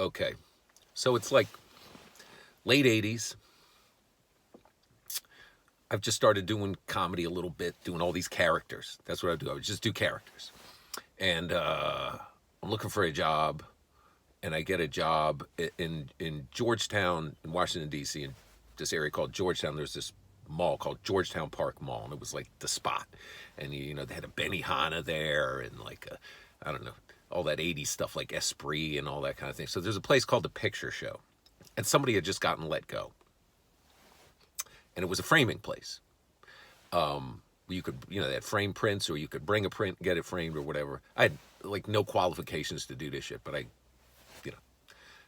Okay. So it's like late 80s. I've just started doing comedy a little bit, doing all these characters. That's what I do. I would just do characters. And I'm looking for a job, and I get a job in Georgetown, in Washington, D.C., in this area called Georgetown. There's this mall called Georgetown Park Mall, and it was like the spot. And, they had a Benihana there and like, I don't know, all that 80s stuff like Esprit and all that kind of thing. So there's a place called the Picture Show, and somebody had just gotten let go. And it was a framing place. You could, they had frame prints, or you could bring a print, get it framed or whatever. I had like no qualifications to do this shit, but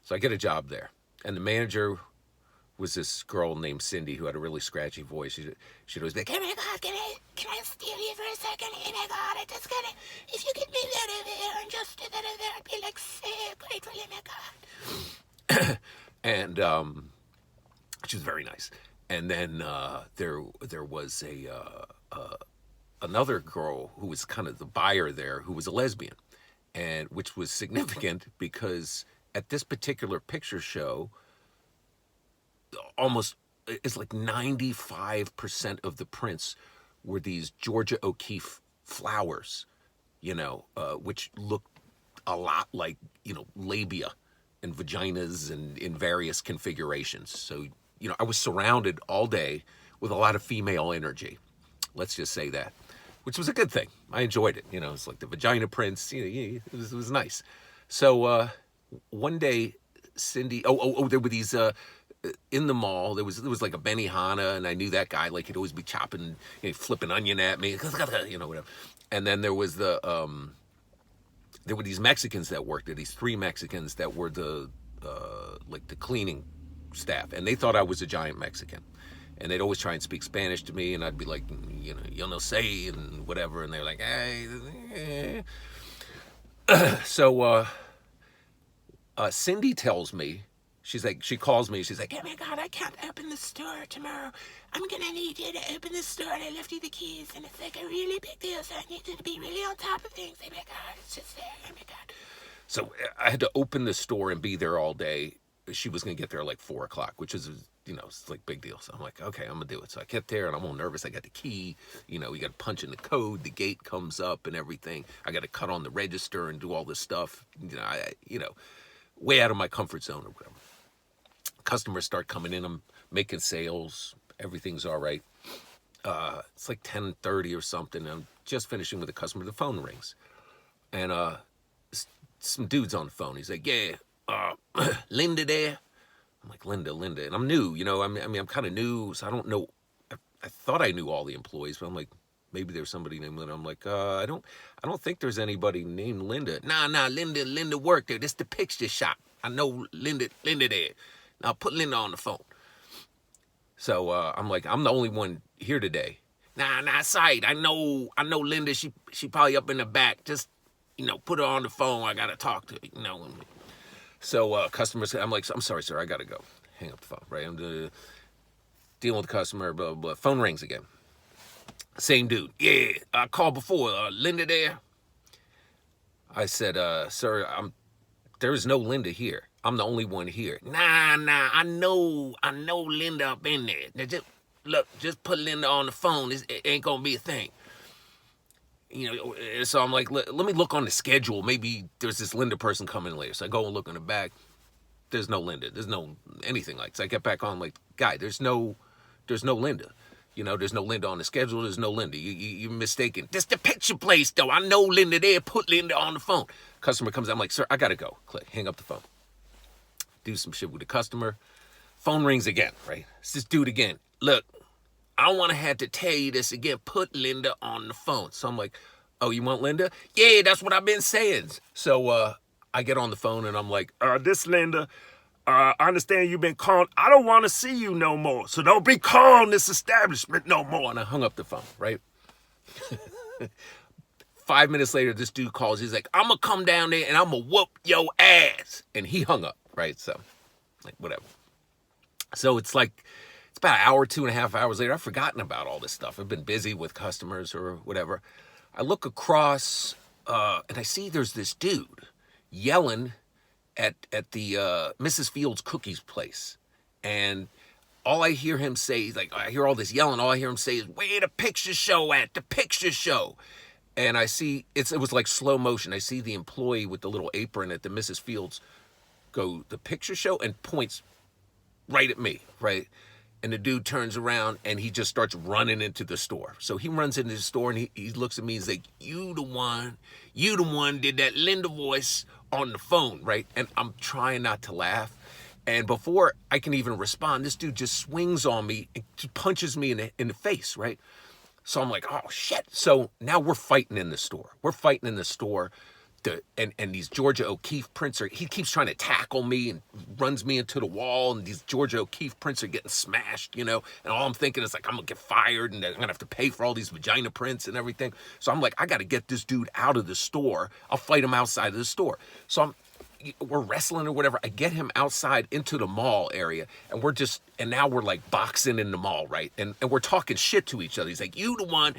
so I get a job there. And the manager was this girl named Cindy who had a really scratchy voice. She'd always be like, "Oh my God, can I steal you for a second? Oh my God, I just gotta, if you get me out of here and just do that, I'd be like so grateful, oh my God." And she was very nice. And then there was another girl who was kind of the buyer there, who was a lesbian, and which was significant because at this particular picture show, almost it's like 95% of the prints were these Georgia O'Keeffe flowers, which looked a lot like labia and vaginas and in various configurations. So I was surrounded all day with a lot of female energy. Let's just say that, which was a good thing. I enjoyed it. It's like the vagina prints. It was nice. So one day, Cindy. There were these in the mall. There was like a Benihana, and I knew that guy. Like he'd always be chopping, flipping onion at me, whatever. And then there was there were these Mexicans that worked there. These 3 Mexicans that were the cleaning staff, and they thought I was a giant Mexican, and they'd always try and speak Spanish to me, and I'd be like, yo no sé, and whatever, and they're like, hey. So Cindy tells me, she calls me, she's like, "Oh my God, I can't open the store tomorrow. I'm gonna need you to open the store, and I left you the keys, and it's like a really big deal, so I need you to be really on top of things. Oh my God, it's just there, oh my God." So I had to open the store and be there all day. She was going to get there at like 4 o'clock, which is, it's like big deal. So I'm like, okay, I'm going to do it. So I get there and I'm all nervous. I got the key, you got to punch in the code. The gate comes up and everything. I got to cut on the register and do all this stuff. Way out of my comfort zone or whatever. Customers start coming in. I'm making sales. Everything's all right. It's like 10:30 or something. I'm just finishing with a customer. The phone rings. And some dude's on the phone. He's like, "Yeah. Linda there?" I'm like, Linda. And I'm new, I'm kind of new, so I don't know. I thought I knew all the employees, but I'm like, maybe there's somebody named Linda. I'm like, I don't think there's anybody named Linda. Nah, Linda worked there. This the picture shop. I know Linda there. Now put Linda on the phone. So I'm like, I'm the only one here today. Nah, sight. I know Linda. She probably up in the back. Just, put her on the phone. I gotta talk to her, So customers, I'm like, "I'm sorry, sir, I gotta go." Hang up the phone, right? I'm dealing with the customer, blah, blah, blah. Phone rings again. Same dude. "Yeah, I called before. Linda there?" I said, "Sir, there is no Linda here. I'm the only one here." Nah, I know Linda up in there. Now just put Linda on the phone. It ain't gonna be a thing. So I'm like, let me look on the schedule. Maybe there's this Linda person coming later. So I go and look in the back. There's no Linda. There's no anything like. So I get back on like, guy, there's no Linda. There's no Linda on the schedule. There's no Linda. You're mistaken. This the picture place though. I know Linda there. Put Linda on the phone. Customer comes out. I'm like, "Sir, I gotta go." Click. Hang up the phone. Do some shit with the customer. Phone rings again. Right. It's this dude again. "Look, I don't want to have to tell you this again. Put Linda on the phone." So I'm like, "Oh, you want Linda?" "Yeah, that's what I've been saying." So I get on the phone and I'm like, "This Linda, I understand you've been calling. I don't want to see you no more. So don't be calling this establishment no more." And I hung up the phone, right? 5 minutes later, this dude calls. He's like, "I'm going to come down there and I'm going to whoop your ass." And he hung up, right? So, like, whatever. So it's like, it's about an hour, 2.5 hours later. I've forgotten about all this stuff. I've been busy with customers or whatever. I look across and I see there's this dude yelling at the Mrs. Fields Cookies place, and all I hear him say, he's like, I hear all this yelling. All I hear him say is, "Where the picture show at? The picture show." And I see it was like slow motion. I see the employee with the little apron at the Mrs. Fields go, "The picture show," and points right at me, right? And the dude turns around and he just starts running into the store. So he runs into the store and he looks at me and he's like, you the one did that Linda voice on the phone, right? And I'm trying not to laugh. And before I can even respond, this dude just swings on me and just punches me in the face, right? So I'm like, oh shit. So now we're fighting in the store. And these Georgia O'Keeffe prints he keeps trying to tackle me and runs me into the wall, and these Georgia O'Keeffe prints are getting smashed, and all I'm thinking is like, I'm gonna get fired and I'm gonna have to pay for all these vagina prints and everything. So I'm like, I gotta get this dude out of the store. I'll fight him outside of the store. So we're wrestling or whatever. I get him outside into the mall area, and now we're like boxing in the mall, right? And we're talking shit to each other. He's like, you the one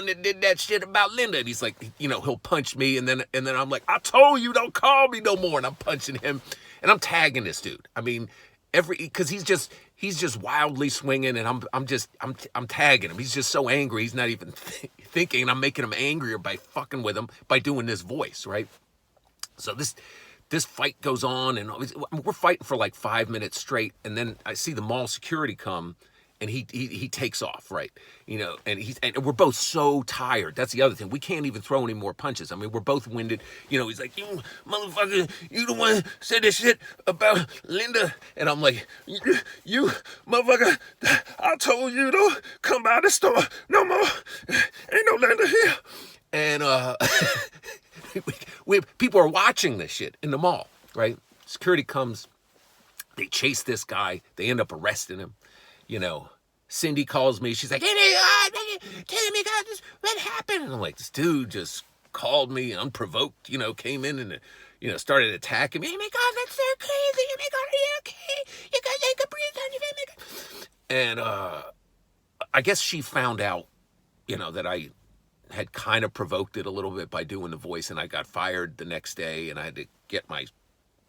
that did that shit about Linda. And he's like, he'll punch me, and then I'm like, I told you, don't call me no more. And I'm punching him, and I'm tagging this dude. I mean, because he's just wildly swinging, and I'm tagging him. He's just so angry. He's not even thinking. And I'm making him angrier by fucking with him by doing this voice, right? So this fight goes on, and we're fighting for like 5 minutes straight, and then I see the mall security come, and he takes off, right? And we're both so tired. That's the other thing. We can't even throw any more punches. I mean, we're both winded. He's like, you motherfucker, you the one said this shit about Linda. And I'm like, you motherfucker, I told you don't come by the store no more. Ain't no Linda here. And people are watching this shit in the mall, right? Security comes, they chase this guy, they end up arresting him. Cindy calls me, she's like, hey, tell me, God, what happened? And I'm like, this dude just called me unprovoked, came in and started attacking me. Oh my God, that's so crazy. Oh my God, are you okay? You got like a breeze on your face. And I guess she found out, that I had kind of provoked it a little bit by doing the voice, and I got fired the next day, and I had to get my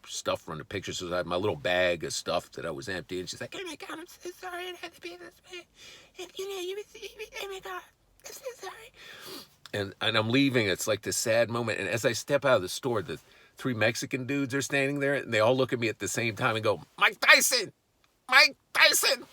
stuff from the pictures. So I had my little bag of stuff that I was empty, and she's like, oh my God, I'm so sorry it had to be this way. And oh my God, I'm so sorry. And I'm leaving. It's like this sad moment. And as I step out of the store, the 3 Mexican dudes are standing there, and they all look at me at the same time and go, Mike Tyson! Mike Tyson!